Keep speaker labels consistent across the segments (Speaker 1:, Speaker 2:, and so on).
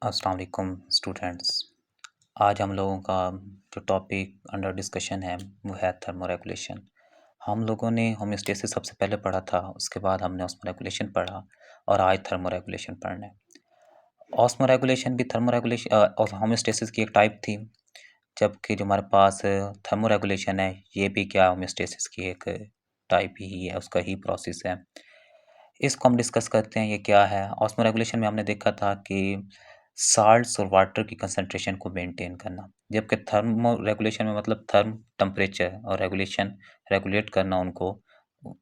Speaker 1: अस्सलाम वालेकुम स्टूडेंट्स। आज हम लोगों का जो टॉपिक अंडर डिस्कशन है वो है थर्मोरेगुलेशन। हम लोगों ने होमियोस्टेसिस सबसे पहले पढ़ा था, उसके बाद हमने ऑस्मोरेगुलेशन पढ़ा और आज थर्मोरेगुलेशन पढ़ना है। ऑस्मोरेगुलेशन भी थर्मोरेगुलेशन और होमियोस्टेसिस की एक टाइप थी, जबकि जो हमारे पास थर्मोरेगुलेशन है ये भी क्या होमियोस्टेसिस की एक टाइप ही है, उसका ही प्रोसेस है। इसको हम डिस्कस करते हैं ये क्या है। ऑस्मोरेगुलेशन में हमने देखा था कि साल्ट्स और वाटर की कंसंट्रेशन को मेंटेन करना, जबकि थर्मो रेगुलेशन में मतलब थर्म टेम्परेचर और रेगुलेशन रेगुलेट करना उनको।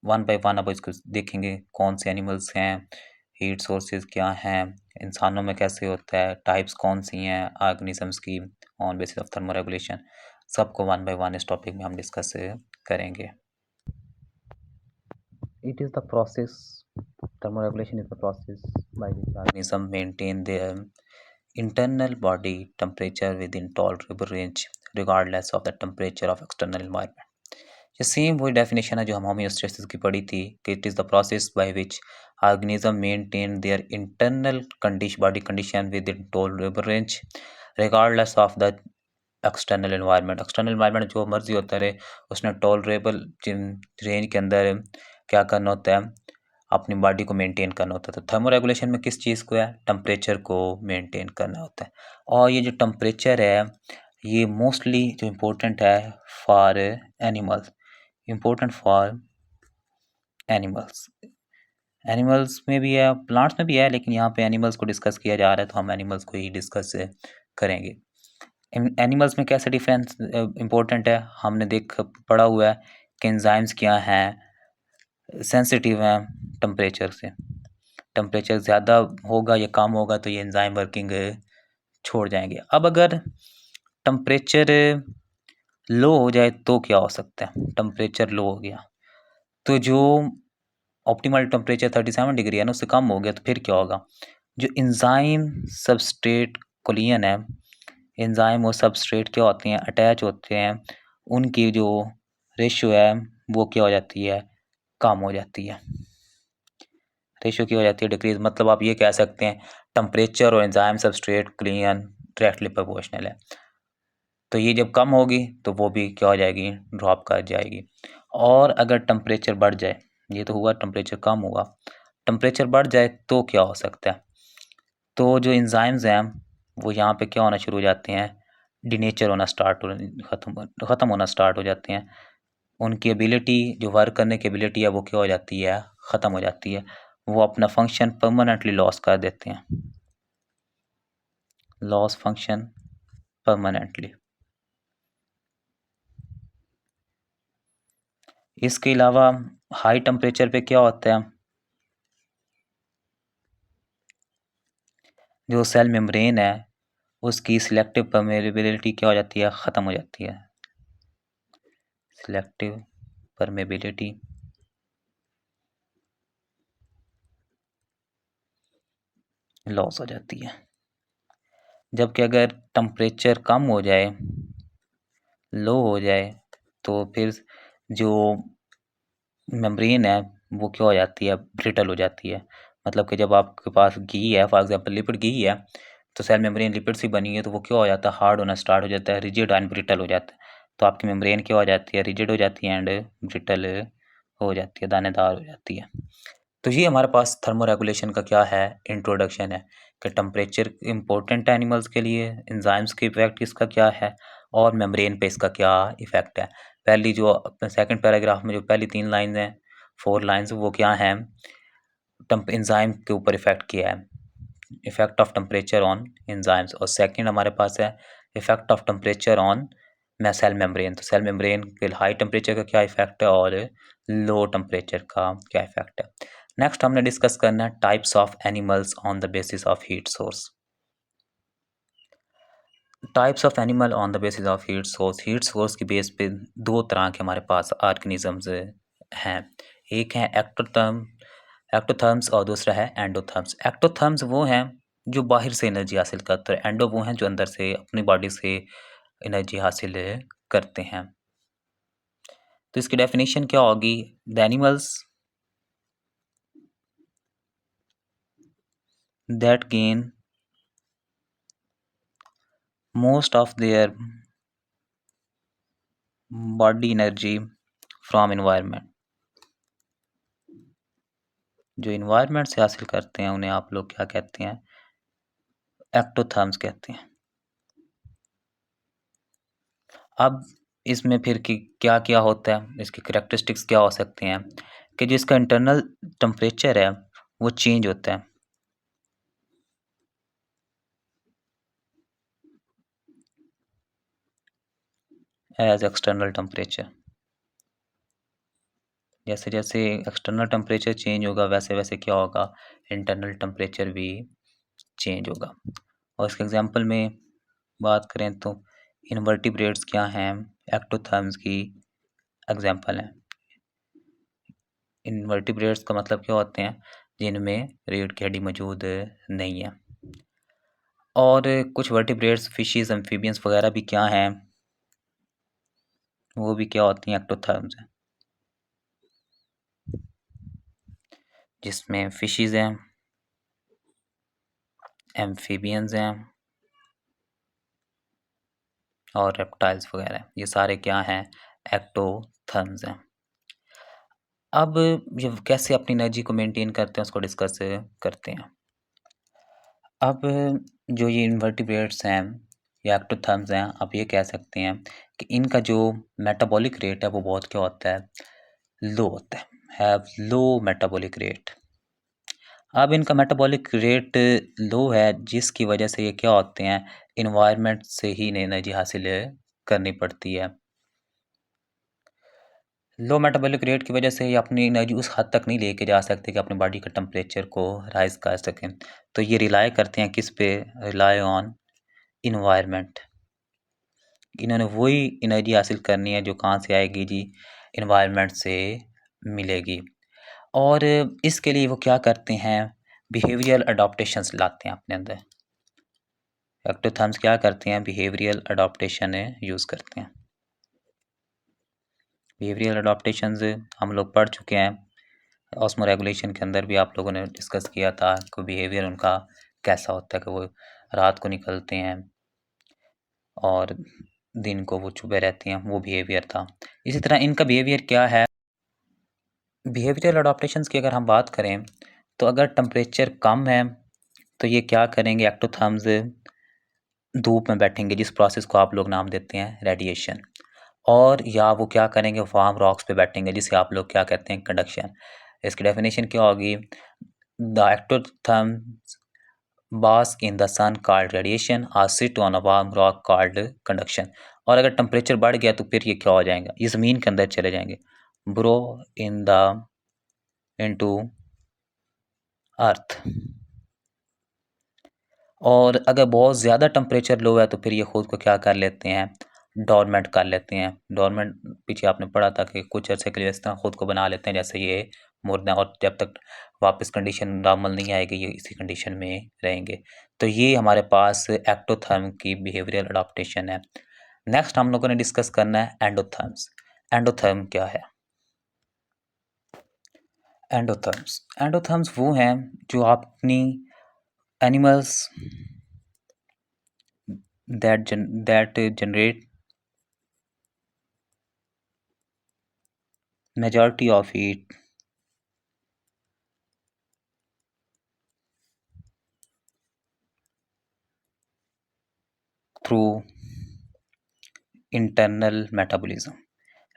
Speaker 1: वन बाय वन अब इसको देखेंगे कौन से एनिमल्स हैं, हीट सोर्सेज क्या हैं, इंसानों में कैसे होता है, टाइप्स कौन सी हैं ऑर्गेनिजम्स की on basis of thermo regulation. सबको वन बाय वन इस टॉपिक में हम डिस्कस करेंगे। It is the process, thermoregulation is the process by which organism maintain their internal body temperature within tolerable range regardless of the temperature of external environment। ये same वही definition है जो हम homeostasis की पढ़ी थी कि it is the process by which organism maintain their internal condition body condition with in tolerable range regardless of the external environment. External environment जो मर्जी होता रहे, उसने टॉलरेबल रेंज के अंदर क्या करना होता है, अपनी बॉडी को मेंटेन करना होता है। तो थर्मो रेगुलेशन में किस चीज़ को है, टेम्परेचर को मेंटेन करना होता है। और ये जो टेम्परेचर है ये मोस्टली जो इम्पोर्टेंट है for animals, important for animals. Animals में भी है, प्लांट्स में भी है, लेकिन यहाँ पे एनिमल्स को डिस्कस किया जा रहा है तो हम एनिमल्स को ही डिस्कस करेंगे। एनिमल्स में कैसे डिफरेंस इम्पोर्टेंट है, हमने पढ़ा हुआ है कि एंजाइम्स क्या हैं, सेंसिटिव हैं टेम्परेचर से। टेम्परेचर ज़्यादा होगा या कम होगा तो ये एंजाइम वर्किंग छोड़ जाएंगे। अब अगर टेम्परेचर लो हो जाए तो क्या हो सकता है, टेम्परेचर लो हो गया तो जो ऑप्टिमल टेम्परेचर 37 डिग्री है ना उससे कम हो गया तो फिर क्या होगा, जो एंजाइम सबस्ट्रेट कोलिजन है, एंजाइम और सबस्ट्रेट क्या होते हैं, अटैच होते हैं, उनकी जो रेशियो है वो क्या हो जाती है, कम हो जाती है। रेशियो क्या हो जाती है, डिक्रीज। मतलब आप ये कह सकते हैं टेम्परेचर और enzyme substrate collision directly proportional है। तो ये जब कम होगी तो वो भी क्या हो जाएगी, ड्रॉप कर जाएगी। और अगर टेम्परेचर बढ़ जाए, ये तो हुआ टेम्परेचर कम हुआ, टेम्परेचर बढ़ जाए तो क्या हो सकता है, तो जो एंजाइम्स हैं वो यहाँ पे क्या होना शुरू हो जाते हैं, डिनेचर होना स्टार्ट हो, ख़त्म होना स्टार्ट हो जाते हैं। उनकी एबिलिटी, जो वर्क करने की एबिलिटी है वो क्या हो जाती है, ख़त्म हो जाती है। वो अपना फंक्शन परमानेंटली लॉस कर देते हैं, लॉस फंक्शन परमानेंटली। इसके अलावा हाई टेम्परेचर पे क्या होता है, जो सेल मेम्ब्रेन है उसकी सिलेक्टिव परमेबिलिटी क्या हो जाती है, ख़त्म हो जाती है। सिलेक्टिव परमेबिलिटी लॉस हो जाती है। जबकि अगर टेम्परेचर कम हो जाए, लो हो जाए, तो फिर जो मेम्ब्रेन है वो क्या हो जाती है, ब्रिटल हो जाती है। मतलब कि जब आपके पास घी है, फॉर एग्जांपल लिपिड घी है, तो सेल मेम्ब्रेन लिपिड से बनी है तो वो क्या हो जाता है, हार्ड होना स्टार्ट हो जाता है, रिजिड एंड ब्रिटल हो जाता है। तो आपकी मेम्ब्रेन क्या हो जाती है, रिजिड हो जाती है एंड ब्रिटल हो जाती है, दानेदार हो जाती है। तो ये हमारे पास थर्मोरेगुलेशन का क्या है, इंट्रोडक्शन है कि टेम्परेचर इम्पोर्टेंट है एनिमल्स के लिए, एंजाइम्स के इफेक्ट इसका क्या है, और मेम्ब्रेन पे इसका क्या इफेक्ट है। पहली जो सेकंड पैराग्राफ में जो पहली 3 लाइन हैं, 4 लाइन्स, वो क्या हैं, एंजाइम के ऊपर इफेक्ट किया है, effect of temperature on enzymes. और सेकंड हमारे पास है effect of temperature on sale membrane. तो सेल मेम्ब्रेन के हाई टेम्परेचर का क्या इफेक्ट है और लो टेम्परेचर का क्या इफेक्ट है। नेक्स्ट हमने डिस्कस करना है types of animals on the basis of heat source. Types of animal on the basis of heat source. Heat source की बेस पे 2 तरह के हमारे पास ऑर्गेनिजम्स हैं। एक है एक्टोथर्म्स और दूसरा है एंडोथर्म्स। एक्टोथर्म्स वो हैं जो बाहर से एनर्जी हासिल करते हैं, एंडो वो हैं जो अंदर से अपनी बॉडी से एनर्जी हासिल करते हैं। तो इसकी डेफिनेशन क्या होगी, the animals that gain most of their body energy from environment। जो environment से हासिल करते हैं उन्हें आप लोग क्या कहते हैं? एक्टोथर्म्स कहते हैं। अब इसमें फिर कि क्या-क्या होता है, इसके कैरेक्टरिस्टिक्स क्या हो सकते हैं कि जो इसका इंटरनल टेम्परेचर है वो चेंज होता है। As external temperature. जैसे-जैसे एक्सटर्नल टेम्परेचर चेंज होगा वैसे-वैसे क्या होगा, इंटरनल टेम्परेचर भी चेंज होगा। और इसके एग्ज़ाम्पल में बात करें तो इनवर्टिब्रेट्स क्या हैं, एक्टोथर्म्स की एग्ज़ाम्पल हैं। इनवर्टिब्रेट्स का मतलब क्या होते हैं, जिनमें रीढ़ की हड्डी मौजूद नहीं है। और कुछ वर्टिब्रेट्स, फिशेज़, एम्फीबियंस वगैरह भी क्या हैं, वो भी क्या होती हैं, एक्टोथर्म्स हैं। जिसमें फिशेज़ हैं, एम्फीबियंस हैं और रेप्टाइल्स वगैरह, ये सारे क्या हैं, एक्टोथर्म्स हैं। अब ये कैसे अपनी एनर्जी को मेंटेन करते हैं उसको डिस्कस करते हैं। अब जो ये इनवर्टिब्रेट्स हैं या एक्टोथर्म्स हैं, आप ये कह सकते हैं कि इनका जो मेटाबॉलिक रेट है वो बहुत क्या होता है, लो होता है, हैव लो मेटाबॉलिक रेट। अब इनका मेटाबॉलिक रेट लो है जिसकी वजह से ये क्या होते हैं, एनवायरनमेंट से ही इन्हें एनर्जी हासिल करनी पड़ती है। लो मेटाबॉलिक रेट की वजह से ये अपनी एनर्जी उस हद तक नहीं लेके जा सकते कि अपनी बॉडी के टेम्परेचर को राइज कर सकें। तो ये रिलाई करते हैं किस पे, रिलाई ऑन एनवायरनमेंट। इन्होंने वही एनर्जी हासिल करनी है जो कहाँ से आएगी जी, एनवायरनमेंट से मिलेगी। और इसके लिए वो क्या करते हैं, बिहेवियरल अडॉप्टेशंस लाते हैं अपने अंदर। एक्टोथर्म्स क्या करते हैं, बिहेवियरल अडॉप्टेशन यूज़ करते हैं। बिहेवियरल अडॉप्टेशंस हम लोग पढ़ चुके हैं। ऑस्मो रेगुलेशन के अंदर भी आप लोगों ने डिस्कस किया था कि बिहेवियर उनका कैसा होता है, कि वो रात को निकलते हैं और दिन को वो छुपे रहते हैं, वो बिहेवियर था। इसी तरह इनका बिहेवियर क्या है, बिहेवियरल अडॉप्टेशंस की अगर हम बात करें तो अगर टेम्परेचर कम है तो ये क्या करेंगे, एक्टोथर्म्स धूप में बैठेंगे, जिस प्रोसेस को आप लोग नाम देते हैं रेडिएशन। और या वो क्या करेंगे, वार्म रॉक्स पे बैठेंगे, जिसे आप लोग क्या कहते हैं, कंडक्शन। इसकी डेफिनेशन क्या होगी, the एक्टोथर्म्स bask in the sun called radiation or sit on a warm rock called conduction। और अगर टेम्परेचर बढ़ गया तो फिर ये क्या हो जाएगा, ये ज़मीन के अंदर चले जाएंगे, ब्रो इन द इनटू अर्थ। और अगर बहुत ज़्यादा टेम्परेचर लो है तो फिर ये खुद को क्या कर लेते हैं, डोरमेंट कर लेते हैं। डोरमेंट पीछे आपने पढ़ा था कि कुछ अर्से के लिए इस तरह खुद को बना लेते हैं जैसे ये मुर्दा, और जब तक वापस कंडीशन नॉर्मल नहीं आएगी ये इसी कंडीशन में रहेंगे। तो ये हमारे पास एक्टोथर्म की बिहेवियरल अडॉप्टेशन है। नेक्स्ट हम लोगों ने डिस्कस करना है एंडोथर्म्स। एंडोथर्म क्या है, एंडोथर्म्स, एंडोथर्म्स वो हैं जो अपनी animals that generate majority of it through internal metabolism।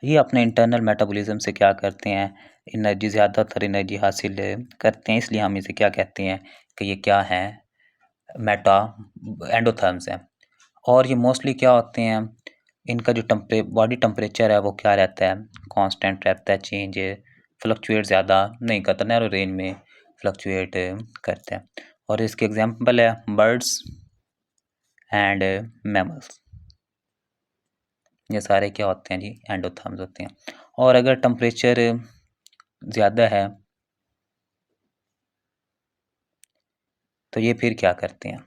Speaker 1: ये अपने इंटरनल मेटाबॉलिज्म से क्या करते हैं, एनर्जी, ज़्यादातर एनर्जी हासिल करते हैं, इसलिए हम इसे क्या कहते हैं कि ये क्या हैं, मेटा एंडोथर्म्स हैं। और ये मोस्टली क्या होते हैं, इनका जो बॉडी टेम्परेचर है वो क्या रहता है, कांस्टेंट रहता है, चेंज फ्लक्चुएट ज़्यादा नहीं करता, नैरो रेंज में फ्लक्चुएट करते हैं। और इसके एग्जांपल है बर्ड्स एंड मैमल्स, ये सारे क्या होते हैं जी, एंडोथर्म्स होते हैं। और अगर टेम्परेचर ज़्यादा है तो ये फिर क्या करते हैं,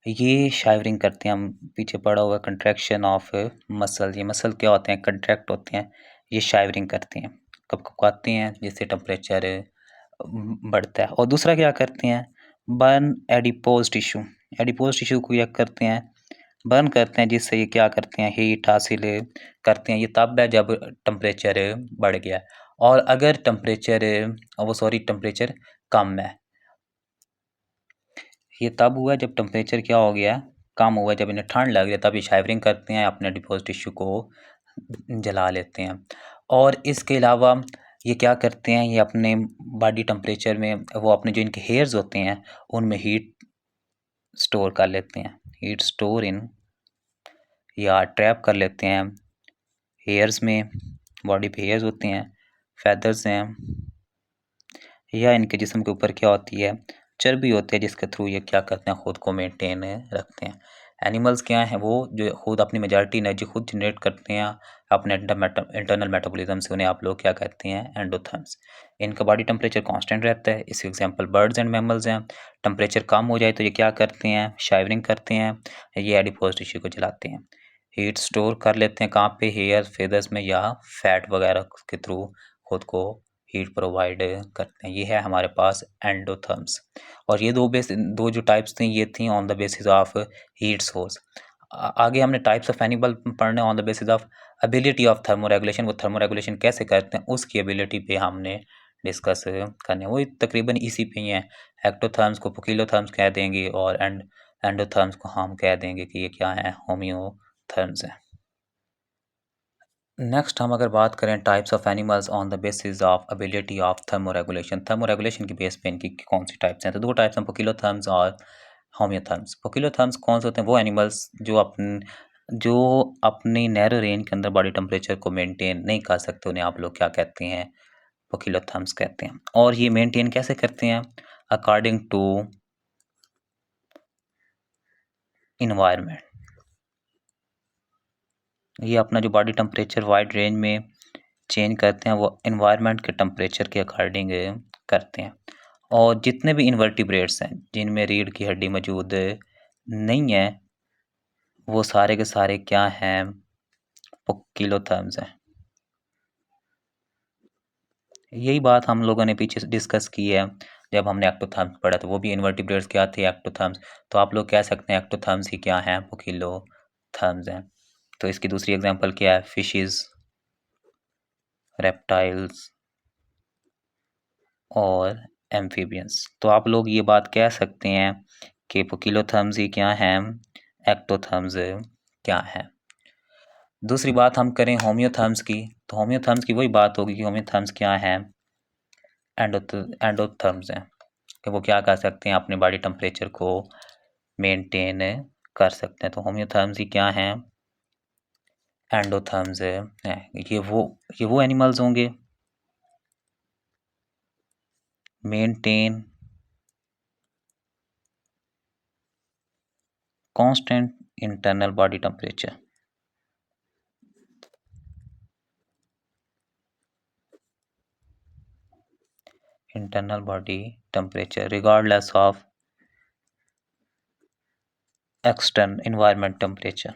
Speaker 1: ये शाइवरिंग करते हैं। हम पीछे पड़ा हुआ कंट्रैक्शन ऑफ मसल, ये मसल क्या होते हैं, कंट्रैक्ट होते हैं, ये शाइवरिंग करते हैं, कपकपाते हैं, जिससे टेम्परेचर बढ़ता है। और दूसरा क्या करते हैं, burn adipose tissue, adipose tissue को क्या करते हैं, बर्न करते हैं, जिससे ये क्या करते हैं, हीट हासिल करते हैं। ये तब है जब टेम्परेचर बढ़ गया, और अगर टेम्परेचर कम है, ये तब हुआ जब टेम्परेचर क्या हो गया, कम हुआ, जब इन्हें ठंड लग रही है, तब ये शाइवरिंग करते हैं, अपने डिपोज टिश्यू को जला लेते हैं। और इसके अलावा ये क्या करते हैं, ये अपने बॉडी टेम्परेचर में वो अपने जो इनके हेयर्स होते हैं उनमें हीट स्टोर कर लेते हैं, हीट स्टोर इन या ट्रैप कर लेते हैं हेयर्स में। बॉडी पे हेयर्स होते हैं, फैदर्स हैं, या इनके जिस्म के ऊपर क्या होती है, चर्बी होती है, जिसके थ्रू ये क्या करते हैं, खुद को मेंटेन रखते हैं। एनिमल्स क्या हैं, वो जो खुद अपनी मेजॉरिटी एनर्जी खुद जनरेट करते हैं अपने इंटरनल मेटाबॉलिज्म से, उन्हें आप लोग क्या कहते हैं, एंडोथर्म्स। इनका बॉडी टेम्परेचर कांस्टेंट रहता है। इसके एग्जांपल बर्ड्स एंड मैमल्स हैं। टेम्परेचर कम हो जाए तो ये क्या करते हैं, शाइवरिंग करते हैं, ये एडिपोज टिश्यू को जलाते हैं। हीट स्टोर कर लेते हैं कहाँ पे, हेयर फेदर्स में, या फैट वगैरह के थ्रू खुद को हीट प्रोवाइड करते हैं। ये है हमारे पास एंडोथर्म्स। और ये दो जो टाइप्स थी, ये थी on the basis of heat source. आगे हमने टाइप्स ऑफ एनिमल पढ़ने on the basis of ability of thermoregulation. वो थर्मोरेगुलेशन कैसे करते हैं, उसकी एबिलिटी पे हमने डिस्कस करने, वो तकरीबन इसी पे ही है। एक्टोथर्म्स को पोकिलोथर्म्स कह देंगे, और एंडोथर्म्स को हम कह देंगे कि ये क्या है, होम्योथर्म्स हैं। नेक्स्ट हम अगर बात करें types of animals on the basis of ability of thermoregulation, thermoregulation की बेस पे इनकी कौन सी टाइप्स हैं, तो दो टाइप्स हैं, पोकिलोथर्म्स और होम्योथर्म्स। पोकिलोथर्म्स कौन से होते हैं, वो एनिमल्स जो अपनी नैरो रेंज के अंदर बॉडी टेम्परेचर को मेंटेन नहीं कर सकते, उन्हें आप लोग क्या कहते हैं, पोकिलोथर्म्स कहते हैं। और ये मेंटेन कैसे करते हैं, अकॉर्डिंग टू इन्वायरमेंट। ये अपना जो बॉडी टेम्परेचर वाइड रेंज में चेंज करते हैं, वो इन्वायरमेंट के टेम्परेचर के अकॉर्डिंग करते हैं। और जितने भी इन्वर्टिब्रेट्स हैं जिनमें रीढ़ की हड्डी मौजूद नहीं है, वो सारे के सारे क्या हैं, पोकिलोथर्म्स हैं। यही बात हम लोगों ने पीछे डिस्कस की है जब हमने एक्टोथर्म्स पढ़ा, तो वो भी इन्वर्टिब्रेट्स क्या थे, एक्टोथर्म्स। तो आप लोग कह सकते हैं एक्टोथर्म्स ही क्या हैं, पोकिलोथर्म्स हैं। तो इसकी दूसरी एग्जांपल क्या है, फिशेस, रेप्टाइल्स और एम्फीबियंस। तो आप लोग ये बात कह सकते हैं कि पोकिलोथर्म्स ही क्या हैं, एक्टोथर्म्स क्या हैं। दूसरी बात हम करें होम्योथर्म्स की, तो होम्योथर्म्स की वही बात होगी कि होम्योथर्म्स क्या हैं, एंडोथर्म्स हैं, कि वो क्या कर सकते हैं, अपने बॉडी टेम्परेचर को मेंटेन कर सकते हैं। तो होम्योथर्म्स ही क्या हैं, एंडोथर्म्स हैं। ये वो एनिमल्स होंगे maintain constant internal body temperature, internal body temperature regardless of external environment temperature.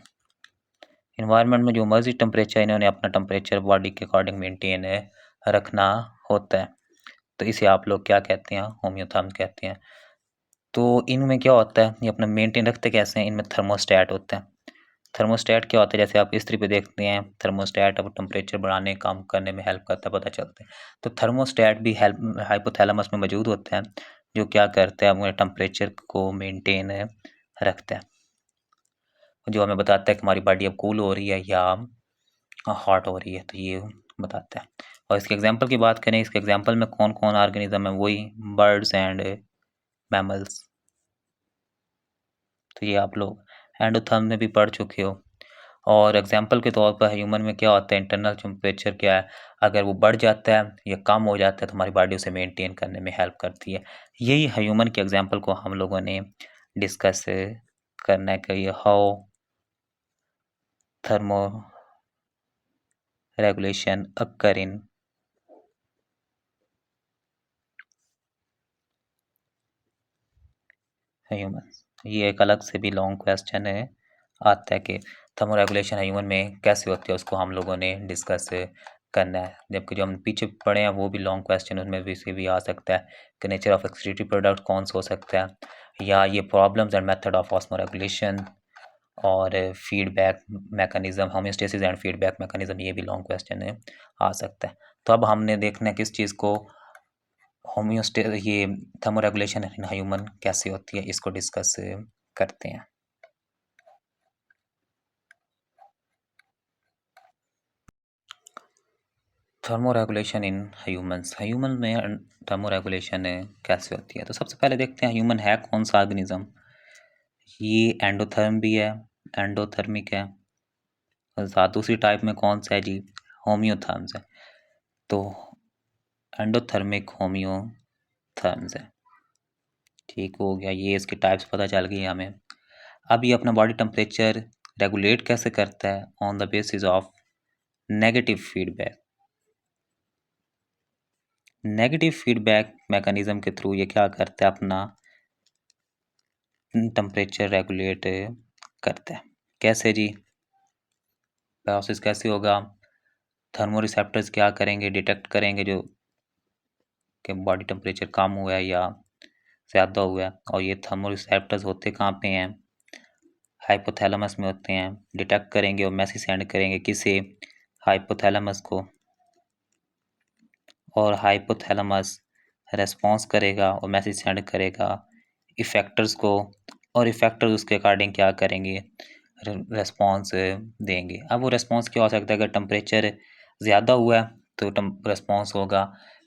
Speaker 1: Environment में जो मर्जी टेम्परेचर, इन्होंने अपना टेम्परेचर बॉडी के अकॉर्डिंग मेंटेन रखना होता है। तो इसे आप लोग क्या कहते हैं, होम्योथर्म्स कहते हैं। तो इनमें क्या होता है, ये अपना मेंटेन रखते कैसे हैं, इनमें थर्मोस्टेट होता है। थर्मोस्टेट क्या होता है, जैसे आप इस्त्री पे देखते हैं, थर्मोस्टेट अब टेम्परेचर बढ़ाने कम करने में हेल्प करता है, पता चलता है। तो थर्मोस्टेट भी हेल्प हाइपोथैलेमस में मौजूद होता है, जो क्या करता है, अपने टेम्परेचर को मेंटेन रखता है, जो हमें बताता है कि हमारी बॉडी अब कूल हो रही है या हॉट हो रही है, तो ये बताता है। और इसके एग्जांपल की बात करें, इसके एग्जांपल में कौन कौन ऑर्गेनिज्म है, वही बर्ड्स एंड मैमल्स। तो ये आप लोग एंडोथर्म में भी पढ़ चुके हो। और एग्जांपल के तौर पर ह्यूमन में क्या होता है, इंटरनल टेम्परेचर क्या है, अगर वो बढ़ जाता है या कम हो जाता है तो हमारी बॉडी उसे मेंटेन करने में हेल्प करती है। यही ह्यूमन के एग्जांपल को हम लोगों ने डिस्कस करना है कि how thermo regulation occur in human. ये एक अलग से भी लॉन्ग क्वेश्चन है, आता है कि थर्मो रेगुलेशन ह्यूमन में कैसे होती है, उसको हम लोगों ने डिस्कस करना है। जबकि जो हम पीछे पढ़े हैं वो भी लॉन्ग क्वेश्चन, उनमें भी से भी आ सकता है कि नेचर ऑफ एक्सक्रीटरी प्रोडक्ट कौन सा हो सकता है, या ये problems and method of osmoregulation, और feedback mechanism, homeostasis and feedback mechanism, ये भी लॉन्ग क्वेश्चन है, आ सकता है। तो अब हमने देखना है किस चीज़ को, ये थर्मोरेगुलेशन इन ह्यूमन कैसे होती है, इसको डिस्कस करते हैं। थर्मोरेगुलेशन इन ह्यूमंस, ह्यूमन में थर्मोरेगुलेशन कैसे होती है। तो सबसे पहले देखते हैं ह्यूमन है कौन सा ऑर्गेनिज्म। ये एंडोथर्म भी है, एंडोथर्मिक है, और दूसरी टाइप में कौन सा है जी, होम्योथर्म्स है। तो एंडोथर्मिक होम्योथर्म्स है, ठीक हो गया, ये इसकी टाइप्स पता चल गई हमें। अब ये अपना बॉडी टेम्परेचर रेगुलेट कैसे करता है, on the basis of negative feedback. Negative feedback mechanism के थ्रू ये क्या करता है, अपना टेम्परेचर रेगुलेट करता है। कैसे जी, प्रोसेस कैसे होगा, थर्मो रिसेप्टर्स क्या करेंगे, डिटेक्ट करेंगे जो कि बॉडी टेम्परेचर कम हुआ है या ज़्यादा हुआ है। और ये थर्मो रिसेप्टर्स होते कहाँ पे हैं, हाइपोथैलेमस में होते हैं। डिटेक्ट करेंगे और मैसेज सेंड करेंगे किसे, हाइपोथैलेमस को, और हाइपोथैलेमस रेस्पॉन्स करेगा और मैसेज सेंड करेगा इफेक्टर्स को, और इफेक्टर्स उसके अकॉर्डिंग क्या करेंगे, रेस्पॉन्स देंगे। अब वो रेस्पॉन्स क्या हो सकता है, अगर टेम्परेचर ज़्यादा हुआ है तो रेस्पॉन्स होगा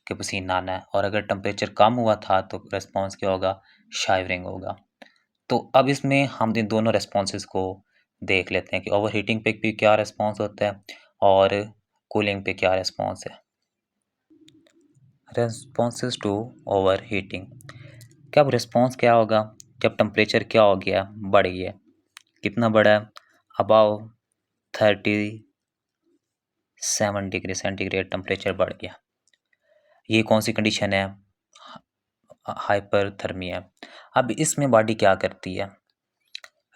Speaker 1: कि पसीना आना है, और अगर टेम्परेचर कम हुआ था तो रेस्पॉन्स क्या होगा, शाइवरिंग होगा। तो अब इसमें हम इन दोनों रेस्पॉन्सेस को देख लेते हैं कि ओवर हीटिंग पे भी क्या रेस्पॉन्स होता है और कूलिंग पे क्या रेस्पॉन्स है। रेस्पॉन्सेस टू ओवर हीटिंग, क्या रिस्पॉन्स क्या होगा जब टेम्परेचर क्या हो गया, बढ़ गया, कितना बढ़ा है, अबाव 37 डिग्री सेंटीग्रेड टेम्परेचर बढ़ गया। ये कौन सी कंडीशन है, हाइपरथर्मिया। अब इसमें बॉडी क्या करती है,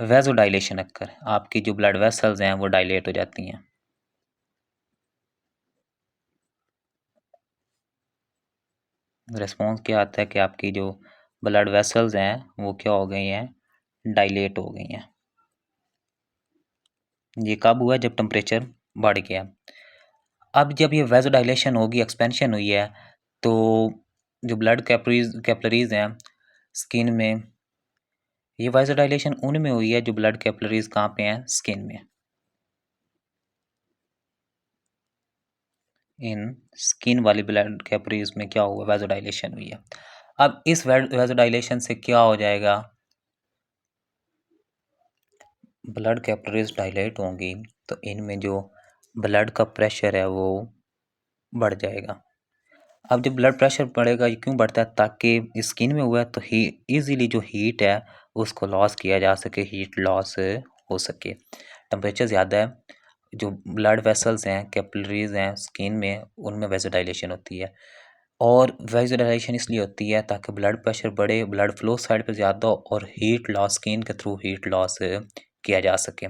Speaker 1: वेजोडाइलेशन अक्कर, आपकी जो ब्लड वेसल्स हैं वो डायलेट हो जाती हैं। रिस्पॉन्स क्या आता है कि आपकी जो ब्लड वेसल्स हैं वो क्या हो गई हैं, डायलेट हो गई हैं। ये कब हुआ, जब टेम्परेचर बढ़ गया। अब जब ये वेजोडाइलेशन होगी, एक्सपेंशन हुई है, तो जो ब्लड कैपलरीज हैं स्किन में, ये वेजोडाइलेशन उनमें हुई है जो ब्लड कैपलरीज कहाँ पे हैं, स्किन में, इन स्किन वाली ब्लड कैपलरीज में क्या हुआ, वेजोडाइलेशन हुई है। अब इस वेजोडाइलेशन से क्या हो जाएगा, ब्लड कैपलरीज डायलेट होंगी तो इनमें जो ब्लड का प्रेशर है वो बढ़ जाएगा। अब जब ब्लड प्रेशर बढ़ेगा, ये क्यों बढ़ता है, ताकि स्किन में हुआ है तो इजीली जो हीट है उसको लॉस किया जा सके, हीट लॉस हो सके। टेम्परेचर ज़्यादा है, जो ब्लड वेसल्स हैं, कैपिलरीज हैं स्किन में, उनमें वेजोडाइलेशन होती है। और वेजोडाइलेशन इसलिए होती है ताकि ब्लड प्रेशर बढ़े, ब्लड फ्लो साइड पे ज़्यादा हो और हीट लॉस, स्किन के थ्रू हीट लॉस किया जा सके।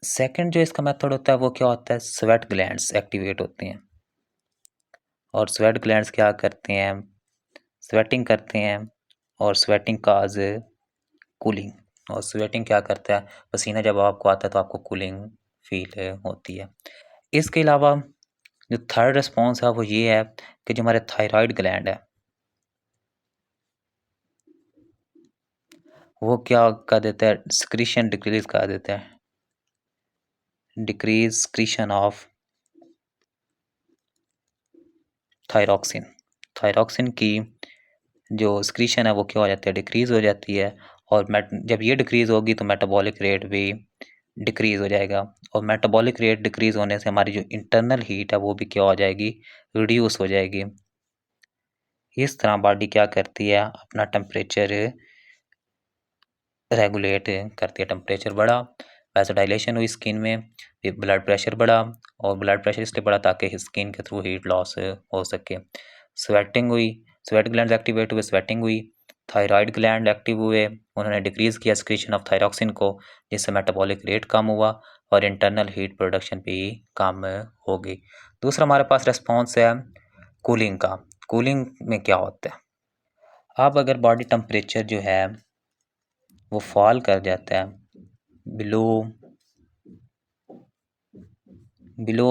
Speaker 1: सेकंड जो इसका मेथड होता है वो क्या होता है, स्वेट ग्लैंड्स एक्टिवेट होते हैं, और स्वेट ग्लैंड्स क्या करते हैं, स्वेटिंग करते हैं, और स्वेटिंग काज कूलिंग, और स्वेटिंग क्या करता है, पसीना जब आपको आता है तो आपको कूलिंग फील होती है। इसके अलावा जो थर्ड रिस्पॉन्स है वो ये है कि जो हमारे थायराइड ग्लैंड है वो क्या कर देता है, स्क्रीशन डिक्रीज कर देता है, decrease secretion of thyroxine. Thyroxine की जो स्क्रीशन है वो क्या हो जाती है, डिक्रीज हो जाती है। और जब ये डिक्रीज होगी तो मेटाबॉलिक रेट भी डिक्रीज हो जाएगा, और मेटाबॉलिक रेट डिक्रीज होने से हमारी जो इंटरनल हीट है वो भी क्या हो जाएगी, रिड्यूस हो जाएगी। इस तरह बॉडी क्या करती है, अपना टेम्परेचर रेगुलेट करती है। टेम्परेचर बढ़ा, वैसोडाइलेशन हुई स्किन में, ब्लड प्रेशर बढ़ा, और ब्लड प्रेशर इसलिए बढ़ा ताकि स्किन के थ्रू हीट लॉस हो सके। स्वेटिंग हुई, स्वेट ग्लैंड एक्टिवेट हुए, स्वेटिंग हुई, थायराइड ग्लैंड एक्टिव हुए, उन्होंने डिक्रीज किया स्क्रीशन ऑफ थायरॉक्सिन को, जिससे मेटाबॉलिक रेट कम हुआ और इंटरनल हीट प्रोडक्शन भी कम हो गई। दूसरा हमारे पास रेस्पॉन्स है कूलिंग का। कूलिंग में क्या होता है, अब अगर बॉडी टेम्परेचर जो है वो फॉल कर जाता है बिलो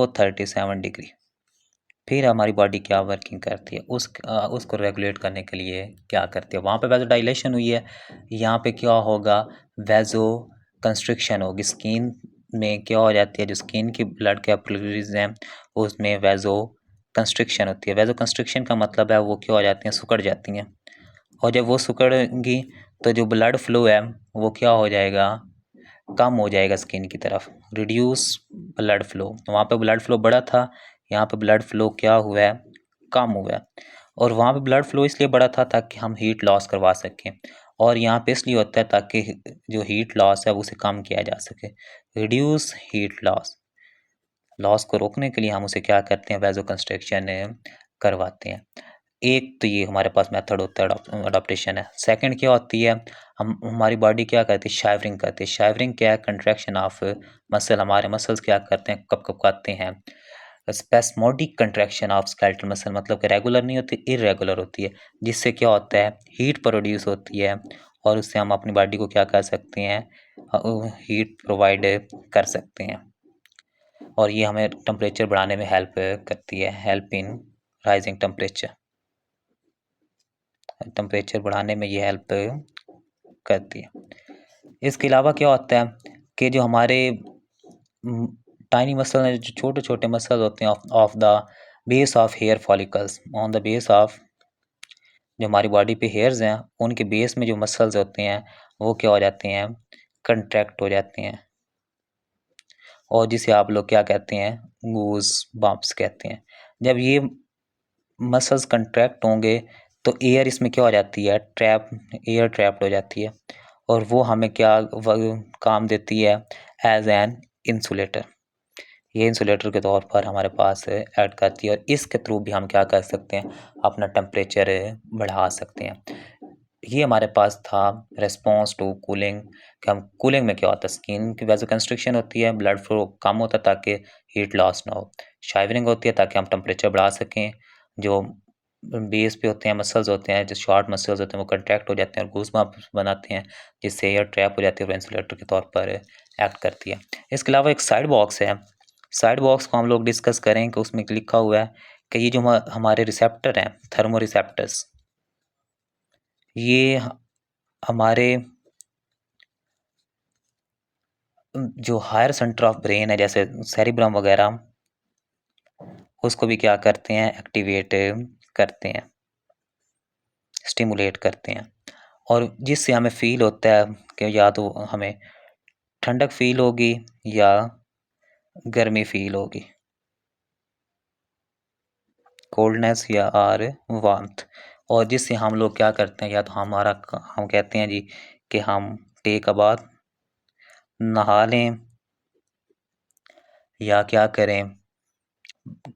Speaker 1: 37 डिग्री, फिर हमारी बॉडी क्या वर्किंग करती है, उसको रेगुलेट करने के लिए क्या करती है। वहाँ पे वैसो डायलेशन हुई है, यहाँ पे क्या होगा, वैसो कंस्ट्रिक्शन होगी। स्किन में क्या हो जाती है, जो स्किन की ब्लड कैपिलरीज हैं उसमें वैसो कंस्ट्रिक्शन होती है। वैसो कंस्ट्रिक्शन का मतलब है वो क्या हो जाती हैं, सिकुड़ जाती हैं। और जब वो सिकुड़ेंगी तो जो ब्लड फ्लो है वो क्या हो जाएगा, कम हो जाएगा स्किन की तरफ, रिड्यूस ब्लड फ्लो। वहाँ पे ब्लड फ्लो बढ़ा था, यहाँ पे ब्लड फ्लो क्या हुआ है, कम हुआ है। और वहाँ पे ब्लड फ्लो इसलिए बढ़ा था ताकि हम हीट लॉस करवा सकें, और यहाँ पे इसलिए होता है ताकि जो हीट लॉस है उसे कम किया जा सके, रिड्यूस हीट लॉस। लॉस को रोकने के लिए हम उसे क्या करते हैं, वैसो कंस्ट्रक्शन करवाते हैं। एक तो ये हमारे पास मेथड होता है, अडॉप्टेशन है। सेकंड क्या होती है, हमारी बॉडी क्या करती है, शाइवरिंग करती है। शाइवरिंग क्या है, कंट्रैक्शन ऑफ मसल। हमारे मसल्स क्या करते हैं, कपकपाते हैं। स्पेस्मोडिक कंट्रैक्शन ऑफ स्केलेटल मसल, मतलब कि रेगुलर नहीं होती, इरेगुलर होती है, जिससे क्या होता है, हीट प्रोड्यूस होती है, और उससे हम अपनी बॉडी को क्या कर सकते हैं, हीट प्रोवाइड कर सकते हैं। और ये हमें टेम्परेचर बढ़ाने में हेल्प करती है, help in rising temperature. Temperature बढ़ाने में ये हेल्प करती है। इसके अलावा क्या होता है कि जो हमारे टाइनी मसल हैं, जो छोटे छोटे मसल होते हैं of the base of hair follicles, on the base of, जो हमारी बॉडी पे हेयर्स हैं उनके बेस में जो मसल्स होते हैं वो क्या हो जाते हैं, कंट्रैक्ट हो जाते हैं, और जिसे आप लोग क्या कहते हैं, गूज बम्प्स कहते हैं। जब ये मसल्स कंट्रैक्ट होंगे तो एयर इसमें क्या हो जाती है, एयर ट्रैप्ड हो जाती है, और वो हमें क्या काम देती है, एज एन इंसुलेटर। ये इंसुलेटर के तौर पर हमारे पास ऐड करती है, और इसके थ्रू भी हम क्या कर सकते हैं, अपना टेम्परेचर बढ़ा सकते हैं। ये हमारे पास था रिस्पॉन्स टू कूलिंग, कि हम कूलिंग में क्या होता है, स्किन की वैसे कंस्ट्रिक्शन होती है, ब्लड फ्लो कम होता है ताकि हीट लॉस ना हो। शाइवरिंग होती है ताकि हम टेम्परेचर बढ़ा सकें। जो बेस पे होते हैं मसल्स होते हैं, जो शॉर्ट मसल्स होते हैं वो कंट्रैक्ट हो जाते हैं और गूज़बम्प्स बनाते हैं, जिससे एयर ट्रैप हो जाती है और इंसुलेटर के तौर पर एक्ट करती है। इसके अलावा एक साइड बॉक्स है, साइड बॉक्स को हम लोग डिस्कस करें कि उसमें लिखा हुआ है कि ये जो हमारे रिसेप्टर हैं, थर्मो रिसेप्टर्स, ये हमारे जो हायर सेंटर ऑफ ब्रेन है, जैसे सेरिब्रम वगैरह, उसको भी क्या करते हैं, एक्टिवेट करते हैं, स्टिमुलेट करते हैं, और जिससे हमें फील होता है कि या तो हमें ठंडक फील होगी या गर्मी फील होगी, कोल्डनेस या और वार्मथ। और जिससे हम लोग क्या करते हैं, या तो हम कहते हैं जी कि हम टेक अ बाथ, नहा लें, या क्या करें,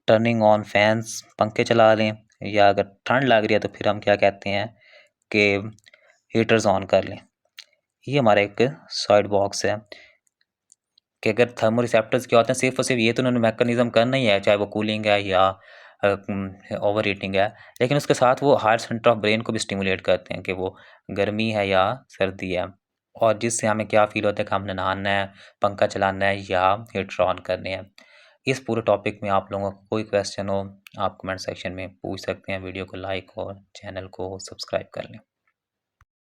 Speaker 1: टर्निंग ऑन फैंस, पंखे चला लें, या अगर ठंड लग रही है तो फिर हम क्या कहते हैं कि हीटर्स ऑन कर लें। ये हमारा एक साइड बॉक्स है कि अगर थर्मोरिसेप्टर्स क्या होते हैं, सिर्फ और सिर्फ ये तो उन्होंने मैकेनिज्म करना ही है, चाहे वो कूलिंग है या ओवर हीटिंग है, लेकिन उसके साथ वो हायर सेंटर ऑफ ब्रेन को भी स्टिमुलेट करते हैं कि वो गर्मी है या सर्दी है, और जिससे हमें क्या फील होता है कि हमने नहाना है, पंखा चलाना है या हीटर ऑन करने हैं। इस पूरे टॉपिक में आप लोगों को कोई क्वेश्चन हो, आप कमेंट सेक्शन में पूछ सकते हैं। वीडियो को लाइक और चैनल को सब्सक्राइब कर लें।